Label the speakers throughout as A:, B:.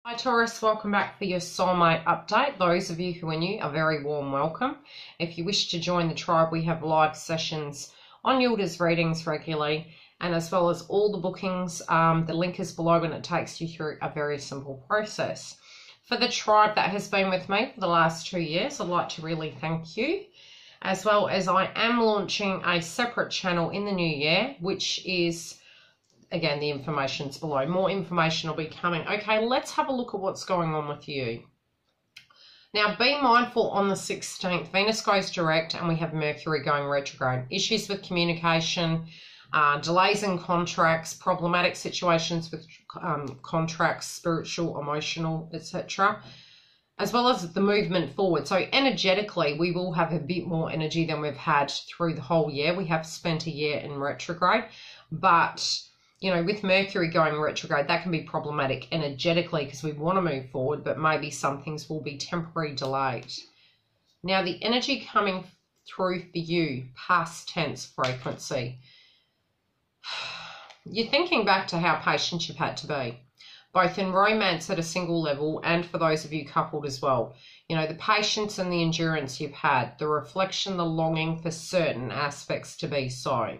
A: Hi Taurus, welcome back for your soulmate update. Those of you who are new, a very warm welcome. If you wish to join the tribe, we have live sessions on Yildiz readings regularly, and as well as all the bookings. The link is below and it takes you through a very simple process. For the tribe that has been with me for the last 2 years, I'd like to really thank you. As well as I am launching a separate channel in the new year, which is, again, the information's below. More information will be coming. Okay, let's have a look at what's going on with you. Now, be mindful on the 16th. Venus goes direct and we have Mercury going retrograde. Issues with communication, delays in contracts, problematic situations with contracts, spiritual, emotional, etc. As well as the movement forward. So energetically, we will have a bit more energy than we've had through the whole year. We have spent a year in retrograde, but you know, with Mercury going retrograde, that can be problematic energetically because we want to move forward, but maybe some things will be temporarily delayed. Now, the energy coming through for you, past tense frequency. You're thinking back to how patient you've had to be, both in romance at a single level and for those of you coupled as well. You know, the patience and the endurance you've had, the reflection, the longing for certain aspects to be so.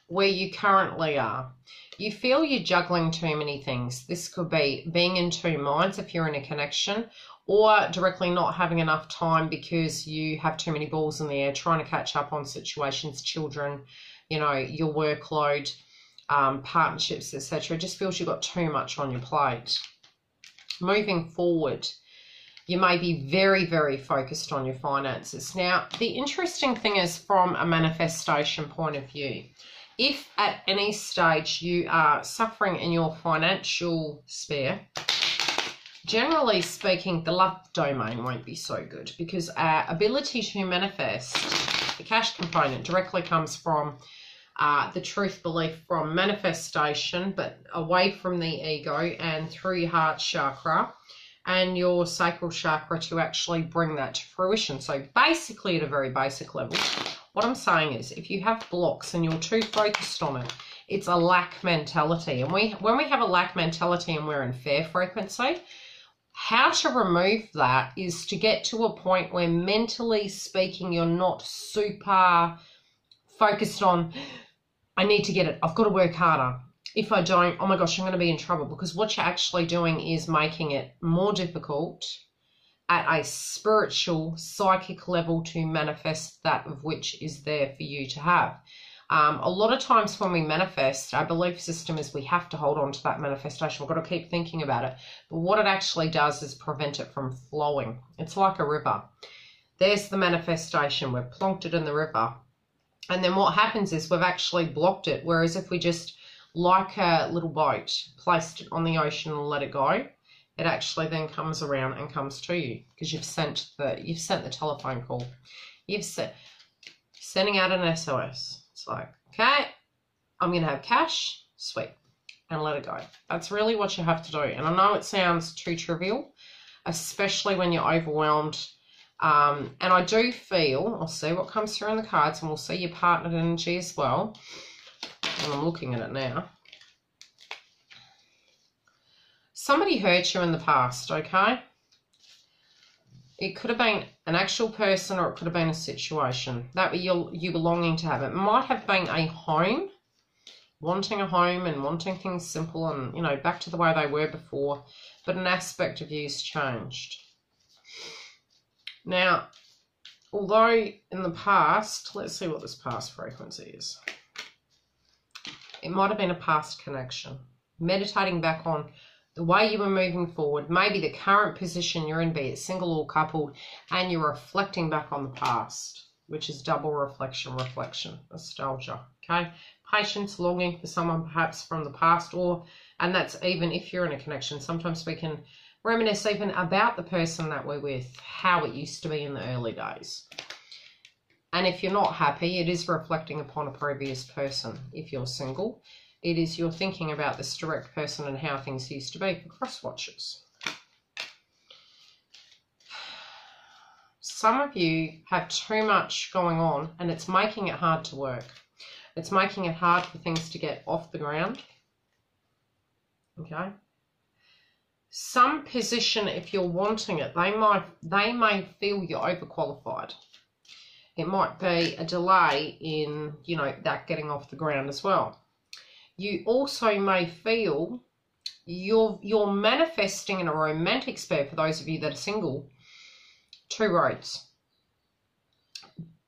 A: Where you currently are, you feel you're juggling too many things. This could be being in two minds if you're in a connection, or directly not having enough time because you have too many balls in the air, trying to catch up on situations, children, you know, your workload, partnerships, etc. It just feels you've got too much on your plate. Moving forward, you may be very, very focused on your finances. Now, the interesting thing is, from a manifestation point of view, if at any stage you are suffering in your financial sphere, generally speaking, the love domain won't be so good, because our ability to manifest, the cash component, directly comes from the truth belief from manifestation, but away from the ego and through your heart chakra and your sacral chakra to actually bring that to fruition. So basically, at a very basic level, what I'm saying is, if you have blocks and you're too focused on it, it's a lack mentality. And when we have a lack mentality and we're in fair frequency, how to remove that is to get to a point where, mentally speaking, you're not super focused on, I need to get it, I've got to work harder. If I don't, oh my gosh, I'm going to be in trouble. Because what you're actually doing is making it more difficult at a spiritual, psychic level to manifest that of which is there for you to have. A lot of times when we manifest, our belief system is we have to hold on to that manifestation. We've got to keep thinking about it. But what it actually does is prevent it from flowing. It's like a river. There's the manifestation. We've plonked it in the river. And then what happens is we've actually blocked it. Whereas if we just, like a little boat, placed it on the ocean and let it go, it actually then comes around and comes to you, because you've sent the telephone call. Sending out an SOS. It's like, okay, I'm going to have cash, sweet, and let it go. That's really what you have to do. And I know it sounds too trivial, especially when you're overwhelmed. And I do feel, I'll see what comes through in the cards, and we'll see your partner energy as well. And I'm looking at it now. Somebody hurt you in the past, okay? It could have been an actual person, or it could have been a situation that you were longing to have. It might have been a home, wanting a home and wanting things simple and, you know, back to the way they were before, but an aspect of you's changed. Now, although in the past, let's see what this past frequency is. It might have been a past connection. Meditating back on the way you were moving forward, maybe the current position you're in, be it single or coupled, and you're reflecting back on the past, which is double reflection, nostalgia, okay? Patience, longing for someone perhaps from the past, and that's even if you're in a connection. Sometimes we can reminisce even about the person that we're with, how it used to be in the early days. And if you're not happy, it is reflecting upon a previous person. If you're single, it is you're thinking about this direct person and how things used to be, for cross watchers. Some of you have too much going on and it's making it hard to work. It's making it hard for things to get off the ground. Okay? some position, if you're wanting it, they may feel you're overqualified. It might be a delay in, you know, that getting off the ground as well. You also may feel you're manifesting in a romantic sphere, for those of you that are single, 2 roads.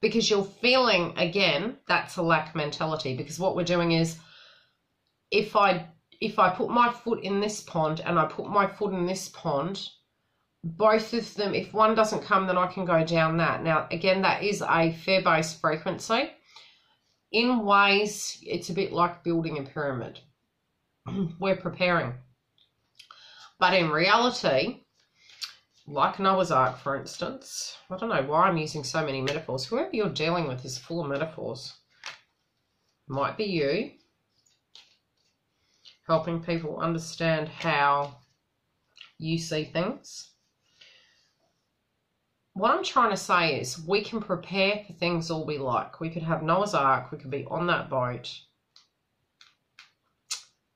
A: Because you're feeling, again, that's a lack mentality. Because what we're doing is, if I put my foot in this pond and I put my foot in this pond, both of them, if one doesn't come, then I can go down that. Now, again, that is a fear-based frequency. In ways, it's a bit like building a pyramid. We're preparing. But in reality, like Noah's Ark, for instance, I don't know why I'm using so many metaphors. Whoever you're dealing with is full of metaphors. Might be you. Helping people understand how you see things. What I'm trying to say is we can prepare for things all we like. We could have Noah's Ark, we could be on that boat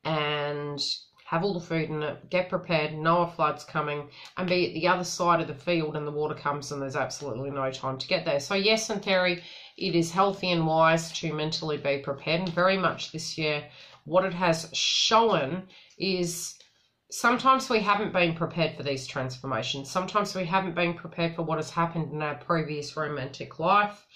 A: and have all the food in it, get prepared, know a flood's coming, and be at the other side of the field and the water comes and there's absolutely no time to get there. So yes, in theory, it is healthy and wise to mentally be prepared, and very much this year, what it has shown is sometimes we haven't been prepared for these transformations. Sometimes we haven't been prepared for what has happened in our previous romantic life,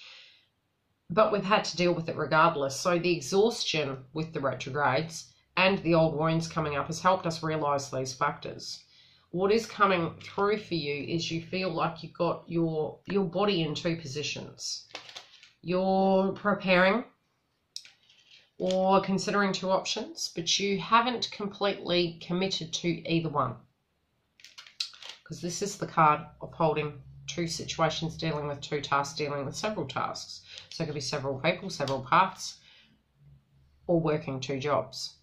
A: but we've had to deal with it regardless. So the exhaustion with the retrogrades and the old wounds coming up has helped us realize these factors. What is coming through for you is you feel like you've got your body in 2 positions. You're preparing or considering 2 options, but you haven't completely committed to either one. Because this is the card of holding 2 situations, dealing with 2 tasks, dealing with several tasks. So it could be several people, several paths, or working 2 jobs.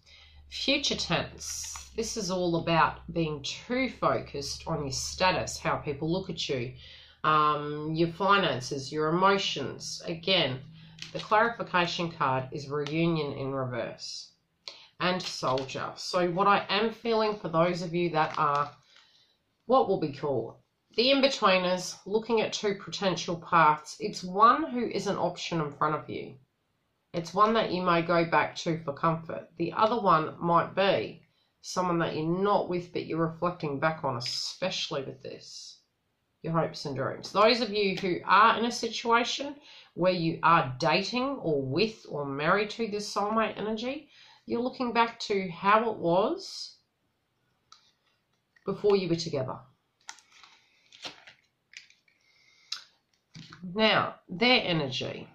A: Future tense. This is all about being too focused on your status, how people look at you, your finances, your emotions. Again, the clarification card is reunion in reverse and soldier. So what I am feeling for those of you that are what will be called the in-betweeners, looking at 2 potential paths, it's one who is an option in front of you. It's one that you may go back to for comfort. The other one might be someone that you're not with, but you're reflecting back on, especially with this, your hopes and dreams. Those of you who are in a situation where you are dating or with or married to this soulmate energy, you're looking back to how it was before you were together. Now, their energy,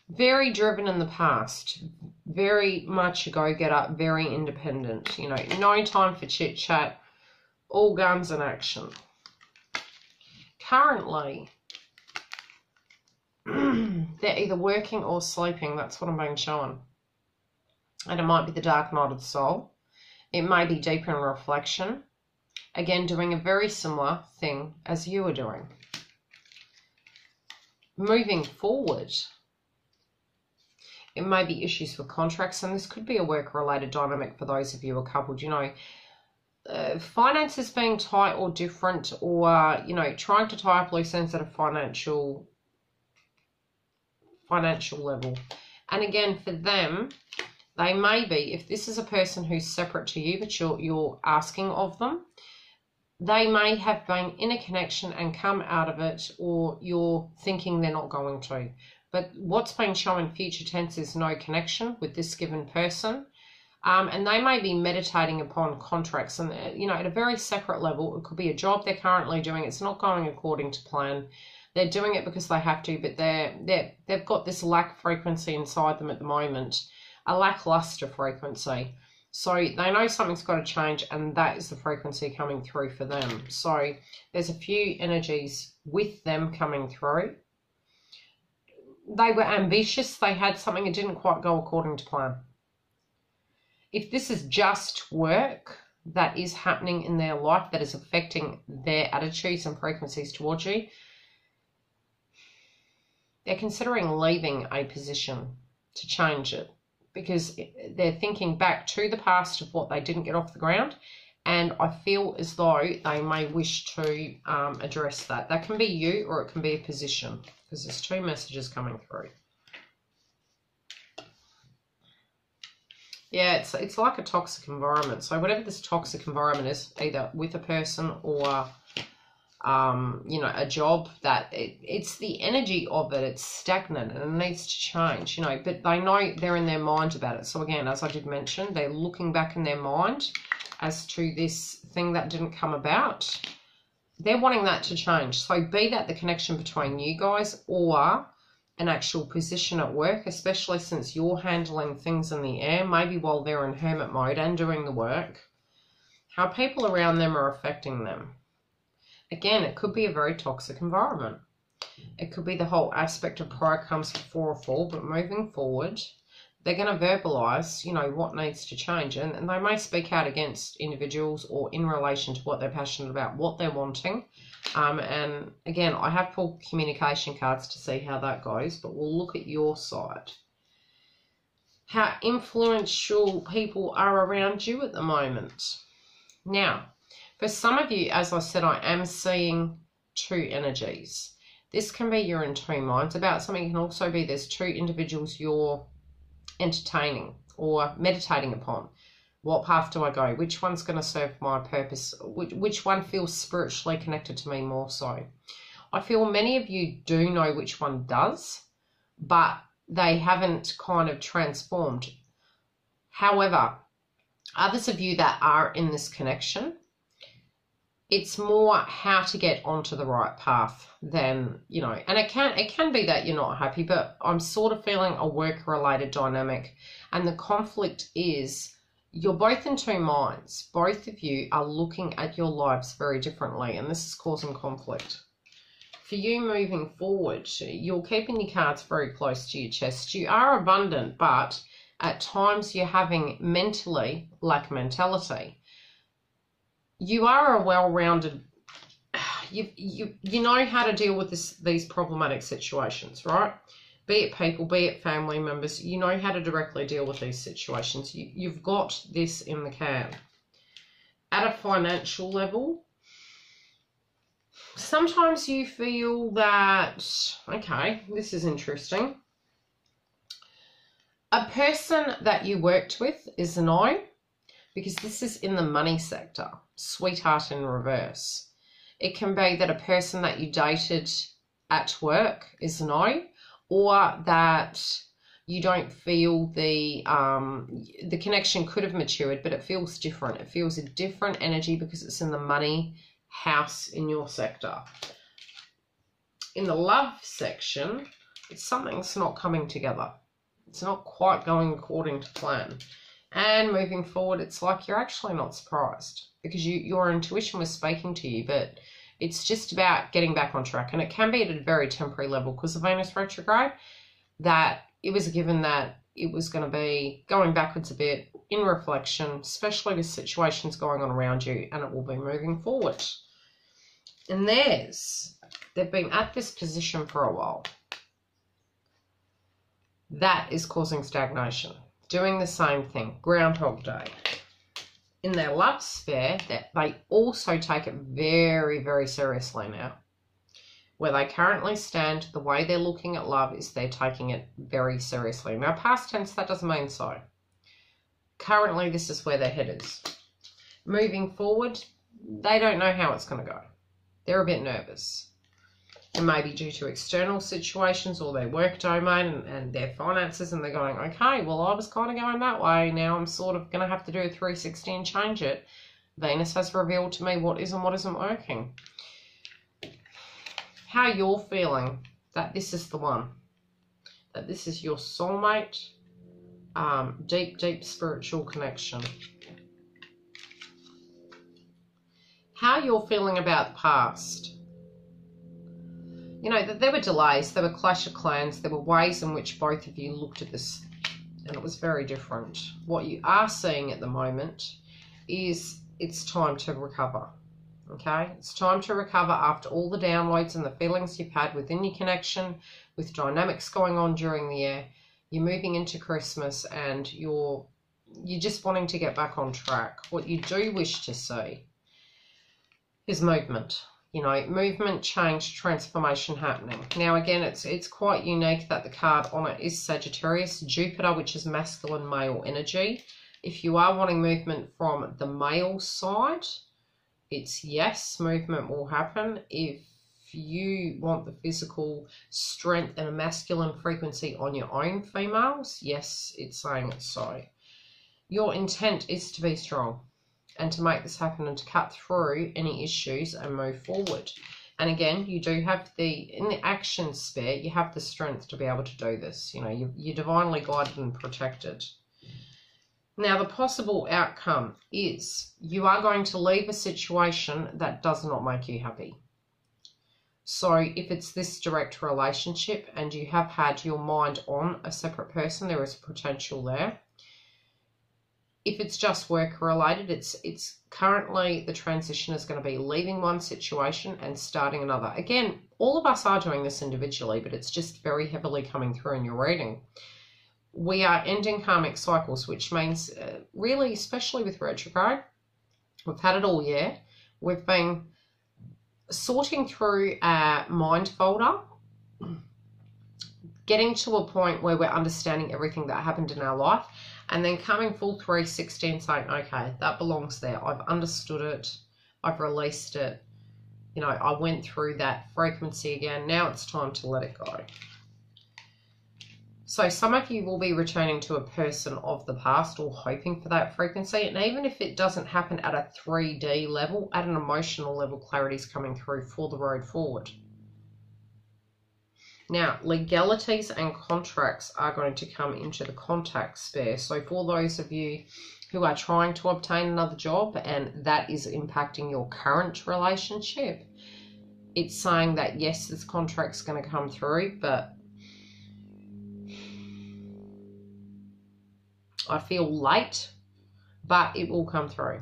A: very driven in the past, very much a go-getter, very independent, you know, no time for chit-chat, all guns and action. Currently, they're either working or sleeping. That's what I'm being shown. And it might be the dark night of the soul. It may be deeper in reflection. Again, doing a very similar thing as you are doing. Moving forward, it may be issues with contracts, and this could be a work-related dynamic for those of you who are coupled. You know, finances being tight or different, or, you know, trying to tie up loose ends at a financial level. And again, for them, they may be, if this is a person who's separate to you, but you're asking of them, they may have been in a connection and come out of it, or you're thinking they're not going to. But what's been shown in future tense is no connection with this given person. And they may be meditating upon contracts, and, you know, at a very separate level. It could be a job they're currently doing. It's not going according to plan. They're doing it because they have to, but they've got this lack frequency inside them at the moment, a lackluster frequency. So they know something's got to change, and that is the frequency coming through for them. So there's a few energies with them coming through. They were ambitious. They had something that didn't quite go according to plan. If this is just work that is happening in their life that is affecting their attitudes and frequencies towards you, they're considering leaving a position to change it, because they're thinking back to the past of what they didn't get off the ground, And I feel as though they may wish to address that. That can be you or it can be a position, because there's 2 messages coming through. Yeah, it's like a toxic environment. So whatever this toxic environment is, either with a person or, you know, a job, that it's the energy of it. It's stagnant and it needs to change, you know, but they know, they're in their mind about it. So again, as I did mention, they're looking back in their mind as to this thing that didn't come about. They're wanting that to change. So be that the connection between you guys or an actual position at work, especially since you're handling things in the air, maybe while they're in hermit mode and doing the work, how people around them are affecting them. Again, it could be a very toxic environment. It could be the whole aspect of pride comes before a fall, but moving forward, they're going to verbalize, you know, what needs to change. And they may speak out against individuals or in relation to what they're passionate about, what they're wanting. And again, I have pulled communication cards to see how that goes, but we'll look at your side. How influential people are around you at the moment. Now, for some of you, as I said, I am seeing 2 energies. This can be you're in 2 minds about something. It can also be there's 2 individuals you're entertaining or meditating upon. What path do I go? Which one's going to serve my purpose? Which one feels spiritually connected to me more so? I feel many of you do know which one does, but they haven't kind of transformed. However, others of you that are in this connection, it's more how to get onto the right path than, you know, and it can be that you're not happy, but I'm sort of feeling a work-related dynamic. And the conflict is you're both in 2 minds. Both of you are looking at your lives very differently, and this is causing conflict. For you moving forward, you're keeping your cards very close to your chest. You are abundant, but at times you're having mentally lack mentality. You are a well-rounded, you know how to deal with these problematic situations, right? Be it people, be it family members, you know how to directly deal with these situations. You've got this in the can. At a financial level, sometimes you feel that, okay, this is interesting. A person that you worked with is a no, because this is in the money sector. Sweetheart in reverse. It can be that a person that you dated at work is a no, or that you don't feel the connection could have matured, but it feels different. It feels a different energy because it's in the money house in your sector. In the love section, it's something's not coming together. It's not quite going according to plan. And moving forward, it's like you're actually not surprised because your intuition was speaking to you, but it's just about getting back on track. And it can be at a very temporary level because of Venus retrograde, that it was a given that it was going to be going backwards a bit in reflection, especially with situations going on around you, and it will be moving forward. And they've been at this position for a while. That is causing stagnation. Doing the same thing, Groundhog Day. In their love sphere, that they also take it very, very seriously now. Where they currently stand, the way they're looking at love is they're taking it very seriously. Now, past tense, that doesn't mean so. Currently, this is where their head is. Moving forward, they don't know how it's going to go. They're a bit nervous. It may be due to external situations or their work domain and their finances, and they're going, okay, well, I was kind of going that way. Now I'm sort of going to have to do a 360 and change it. Venus has revealed to me what is and what isn't working. How you're feeling that this is the one, that this is your soulmate, deep, deep spiritual connection. How you're feeling about the past. You know, that there were delays, there were clash of clans, there were ways in which both of you looked at this, and it was very different. What you are seeing at the moment is it's time to recover, okay? It's time to recover after all the downloads and the feelings you've had within your connection, with dynamics going on during the year. You're moving into Christmas and you're you're just wanting to get back on track. What you do wish to see is movement. You know, movement, change, transformation happening. Now, again, it's quite unique that the card on it is Sagittarius, Jupiter, which is masculine male energy. If you are wanting movement from the male side, it's yes, movement will happen. If you want the physical strength and a masculine frequency on your own females, yes, it's saying it's so. Your intent is to be strong and to make this happen and to cut through any issues and move forward. And again, you do have in the action sphere, you have the strength to be able to do this. You know, you're divinely guided and protected. Now, the possible outcome is you are going to leave a situation that does not make you happy. So if it's this direct relationship and you have had your mind on a separate person, there is potential there. If it's just work related, it's currently the transition is going to be leaving one situation and starting another. Again, all of us are doing this individually, but it's just very heavily coming through in your reading. We are ending karmic cycles, which means really, especially with retrograde, we've had it all year. We've been sorting through our mind folder, getting to a point where we're understanding everything that happened in our life, and then coming full 360 and saying, okay, that belongs there. I've understood it. I've released it. You know, I went through that frequency again. Now it's time to let it go. So some of you will be returning to a person of the past or hoping for that frequency. And even if it doesn't happen at a 3D level, at an emotional level, clarity is coming through for the road forward. Now, legalities and contracts are going to come into the contact sphere. So for those of you who are trying to obtain another job and that is impacting your current relationship, it's saying that yes, this contract's going to come through, but I feel late, but it will come through.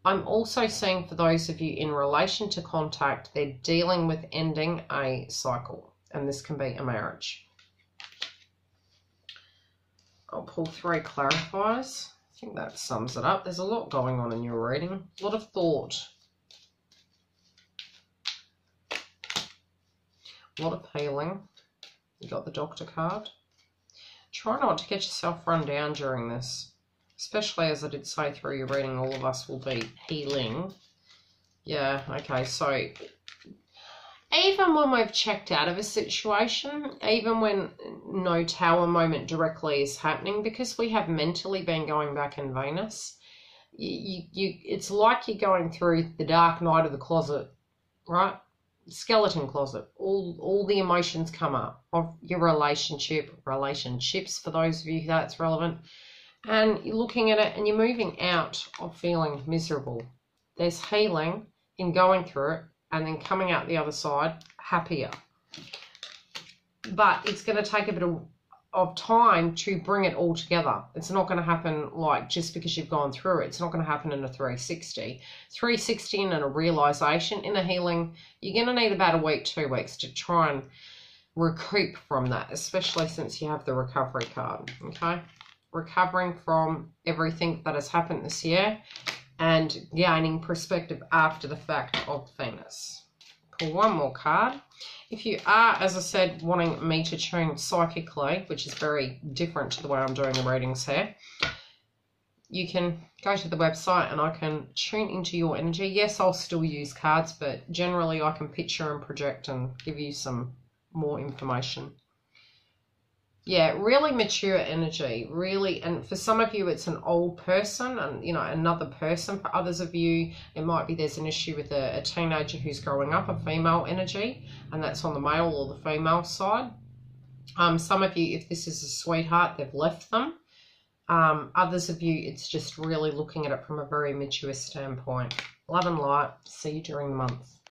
A: I'm also seeing for those of you in relation to contact, they're dealing with ending a cycle, and this can be a marriage. I'll pull 3 clarifiers. I think that sums it up. There's a lot going on in your reading, a lot of thought, a lot of healing. You got the Doctor card. Try not to get yourself run down during this, especially as I did say through your reading, all of us will be healing. Yeah, okay, so even when we've checked out of a situation, even when no Tower moment directly is happening, because we have mentally been going back in Venus, it's like you're going through the dark night of the closet, right? Skeleton closet. All the emotions come up of your relationships for those of you that's relevant, and you're looking at it and you're moving out of feeling miserable. There's healing in going through it and then coming out the other side happier, but it's going to take a bit of time to bring it all together. It's not going to happen like just because you've gone through it. It's not going to happen in a 360 and in a realization. In a healing, you're going to need about a week, 2 weeks to try and recoup from that, especially since you have the recovery card. Okay, recovering from everything that has happened this year and gaining perspective after the fact of Venus. Pull 1 more card. If you are, as I said, wanting me to tune psychically, which is very different to the way I'm doing the readings here, you can go to the website and I can tune into your energy. Yes, I'll still use cards, but generally I can picture and project and give you some more information. Yeah, really mature energy, really. And for some of you, it's an old person and, you know, another person. For others of you, it might be there's an issue with a teenager who's growing up, a female energy, and that's on the male or the female side. Some of you, if this is a sweetheart, they've left them. Others of you, it's just really looking at it from a very mature standpoint. Love and light. See you during the month.